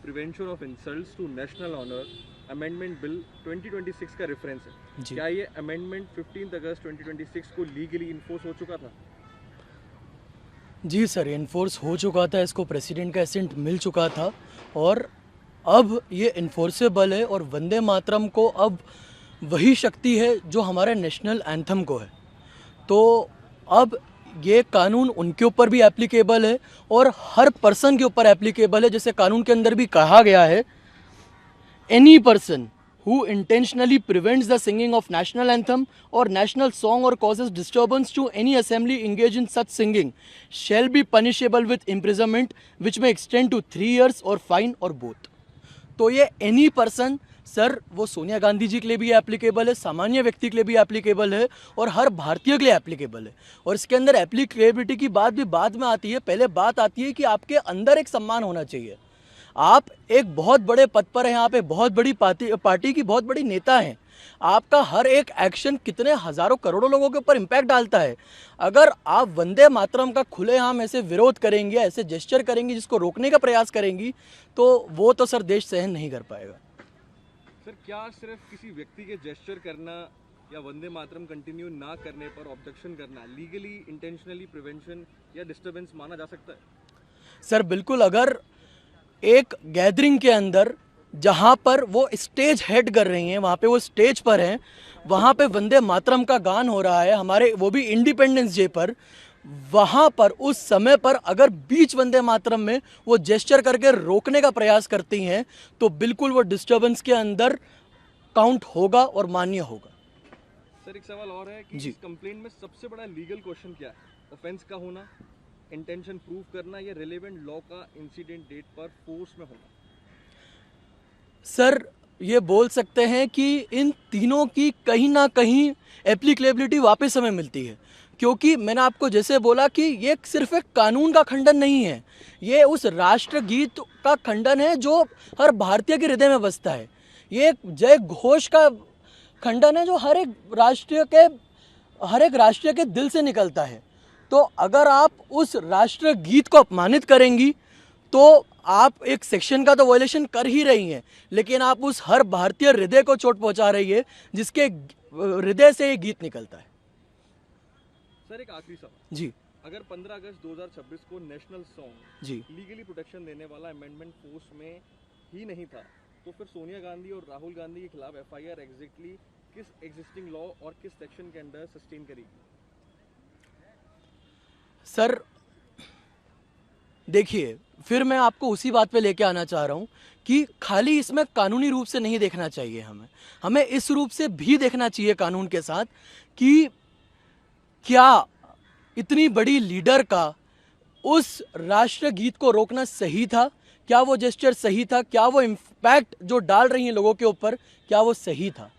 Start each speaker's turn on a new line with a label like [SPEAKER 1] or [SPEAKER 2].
[SPEAKER 1] Prevention of insults to national honour amendment bill 2026 का reference है। क्या ये अमेंडमेंट 15 अगस्त 2026 को लीगली इन्फोर्स हो चुका था?
[SPEAKER 2] जी सर, इन्फोर्स हो चुका था, इसको प्रेसिडेंट का एसेंट मिल चुका था और अब ये इन्फोर्सेबल है और वंदे मातरम को अब वही शक्ति है जो हमारे नेशनल एंथम को है। तो अब ये कानून उनके ऊपर भी एप्लीकेबल है और हर पर्सन के ऊपर एप्लीकेबल है। जैसे कानून के अंदर भी कहा गया है, any person who intentionally prevents the singing of national anthem or national song or causes disturbance to any assembly engaged in such singing shall be punishable with imprisonment which may extend to 3 years or fine or both। तो ये any person sir वो सोनिया गांधी जी के लिए भी applicable है, सामान्य व्यक्ति के लिए भी एप्लीकेबल है और हर भारतीय के लिए एप्लीकेबल है। और इसके अंदर एप्लीकेबिलिटी की बात भी बाद में आती है, पहले बात आती है कि आपके अंदर एक सम्मान होना चाहिए। आप एक बहुत बड़े पद पर हैं, आप एक बहुत बड़ी पार्टी की बहुत बड़ी नेता हैं, आपका हर एक एक्शन कितने हजारों करोड़ों लोगों के ऊपर इम्पैक्ट डालता है। अगर आप वंदे मातरम का खुलेआम ऐसे विरोध करेंगे, ऐसे जेस्चर करेंगी, जिसको रोकने का प्रयास करेंगी, तो वो तो सर देश सहन नहीं कर पाएगा।
[SPEAKER 1] सर क्या सिर्फ किसी व्यक्ति के जेस्चर करना या वंदे मातरम कंटिन्यू ना करने पर ऑब्जेक्शन करना लीगली इंटेंशनली प्रिवेंशन या डिस्टर्बेंस माना जा सकता है?
[SPEAKER 2] सर बिल्कुल, अगर एक गैदरिंग के अंदर जहाँ पर वो स्टेज हेड कर रही हैं, वहाँ पे वो स्टेज पर हैं, वहाँ पे वंदे मातरम का गान हो रहा है हमारे, वो भी इंडिपेंडेंस डे पर, वहाँ पर उस समय पर अगर बीच वंदे मातरम में वो जेस्चर करके रोकने का प्रयास करती हैं तो बिल्कुल वो डिस्टर्बेंस के अंदर काउंट होगा और मान्य होगा।
[SPEAKER 1] सर एक सवाल और है कि इस कंप्लेंट में सबसे बड़ा लीगल क्वेश्चन क्या है? ऑफेंस का होना, इंटेंशन प्रूव करना या रिलेवेंट लॉ का इंसिडेंट डेट पर फोर्स में होना?
[SPEAKER 2] सर ये बोल सकते हैं कि इन तीनों की कहीं ना कहीं एप्लीकेबिलिटी वापस हमें मिलती है, क्योंकि मैंने आपको जैसे बोला कि ये सिर्फ एक कानून का खंडन नहीं है, ये उस राष्ट्रगीत का खंडन है जो हर भारतीय के हृदय में बसता है। ये एक जय घोष का खंडन है जो हर एक राष्ट्रीय के दिल से निकलता है। तो अगर आप उस राष्ट्रगीत को अपमानित करेंगी तो आप एक सेक्शन का तो वायलेशन कर ही रही हैं, लेकिन आप उस हर भारतीय हृदय को चोट पहुंचा रही है जिसके हृदय से ये गीत निकलता है।
[SPEAKER 1] सर एक आखिरी सवाल
[SPEAKER 2] जी,
[SPEAKER 1] अगर 15 अगस्त 2026 को नेशनल सॉन्ग
[SPEAKER 2] जी
[SPEAKER 1] लीगली प्रोटेक्शन देने वाला अमेंडमेंट फोर्स में ही नहीं था, तो फिर सोनिया गांधी और राहुल गांधी के खिलाफ एफआईआर एग्जैक्टली किस एग्जिस्टिंग लॉ और किस सेक्शन के अंडर सस्टेन करेगी?
[SPEAKER 2] सर देखिए, फिर मैं आपको उसी बात पे लेके आना चाह रहा हूँ कि खाली इसमें कानूनी रूप से नहीं देखना चाहिए, हमें इस रूप से भी देखना चाहिए कानून के साथ कि क्या इतनी बड़ी लीडर का उस राष्ट्रगीत को रोकना सही था, क्या वो जेस्चर सही था, क्या वो इम्पैक्ट जो डाल रही हैं लोगों के ऊपर क्या वो सही था।